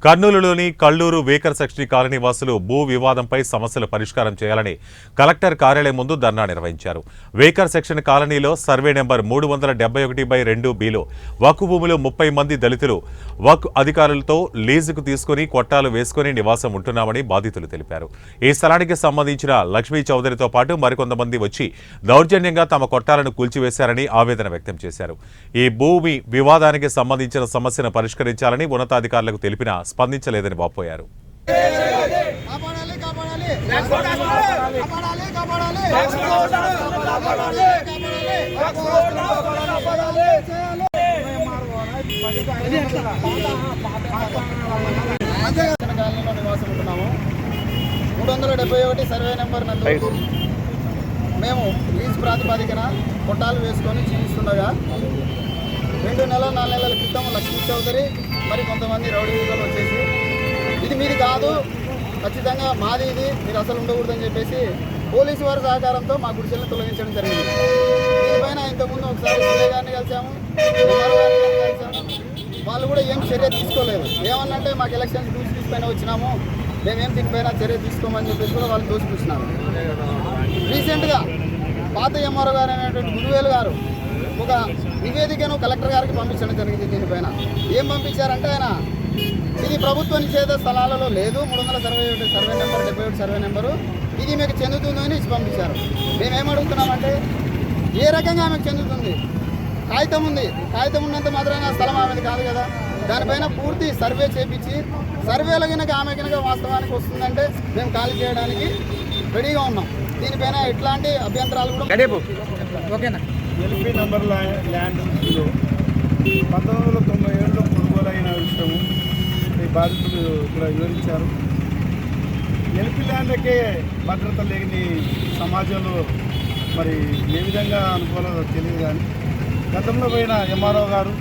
కర్నూలులోని Kalluru weaker section colony వాసులు భూ వివాదంపై సమస్యల పరిష్కారం చేయాలని కలెక్టర్ కార్యాలయం ముందు ధర్నా నిర్వహించారు. వేకర్ సెక్షన్ కాలనీలో సర్వే నెంబర్ 371/2బిలో వక్ఫ్ భూమిలో 30 మంది దళితులు వక్ఫ్ అధికారులతో లీజుకు తీసుకుని కొట్టాలు వేసుకుని నివాసం ఉంటున్నామని బాధితులు తెలిపారు. ఈ స్థలానికి సంబంధించిన లక్ష్మీ చౌదరితో పాటు మరికొంతమంది వచ్చి దౌర్జన్యంగా తమ కొట్టాలను కూల్చివేశారని ఆవేదన వ్యక్తం చేశారు. ఈ భూమి వివాదానికి సంబంధించిన సమస్యను పరిష్కరించాలని ఉన్నతాధికారులకు తెలిపినా స్పందించలేదని వాపోయారు. నివాసం ఉంటున్నాము. 371 సర్వే నెంబర్ నందు మేము లీజ్ ప్రాతిపదికన కొట్టాలు వేసుకొని జీవిస్తుండగా 2 నెలల 4 నెలల క్రితం లక్ష్మీ చౌదరి మరి కొంతమంది రౌడీ వీరులు వచ్చేసి ఇది మీది కాదు, ఖచ్చితంగా మాది, ఇది మీరు అసలు ఉండకూడదని చెప్పేసి పోలీసు వారి సహకారంతో మా గుడిసెలను తొలగించడం జరిగింది. దీనిపైన ఇంతకుముందు ఒకసారి సీఏ గారిని కలిసాము, వాళ్ళు కూడా ఏం చర్య తీసుకోలేదు. ఏమన్నంటే మాకు ఎలక్షన్స్ దూసి పైన వచ్చినాము, మేమేం దీనిపైన చర్య తీసుకోమని చెప్పేసి కూడా వాళ్ళు దోసిపుచ్చినారు. రీసెంట్గా పాత ఎంఆర్ఓ గారు అనేటువంటి గురువేలు గారు ఒక నివేదికను కలెక్టర్ గారికి పంపించడం జరిగింది. దీనిపైన ఏం పంపించారంటే ఆయన ఇది ప్రభుత్వ నిషేధ స్థలాలలో లేదు, 371 సర్వే నెంబర్ 77 సర్వే నెంబరు ఇది మీకు చెందుతుందని ఇచ్చి పంపించారు. మేమేమడుగుతున్నామంటే ఏ రకంగా ఆమెకు చెందుతుంది? కాగితం ఉంది, కాగితం ఉన్నంత మాత్రమే స్థలం ఆమెది కాదు కదా. దానిపైన పూర్తి సర్వే చేపించి సర్వేలో కనుక ఆమె కనుక వాస్తవానికి వస్తుందంటే మేము ఖాళీ చేయడానికి రెడీగా ఉన్నాం. దీనిపైన ఎట్లాంటి అభ్యంతరాలు కూడా ఓకేనా. ఎల్పీ నెంబర్ ల్యాండ్ 1997లో కొనుగోలైన విషయము ఈ బాధితులు కూడా వివరించారు. ఎల్పీ ల్యాండ్కే భద్రత లేని సమాజంలో మరి ఏ విధంగా అనుకోవాలో తెలియదు. కానీ గతంలో పోయిన ఎంఆర్ఓ గారు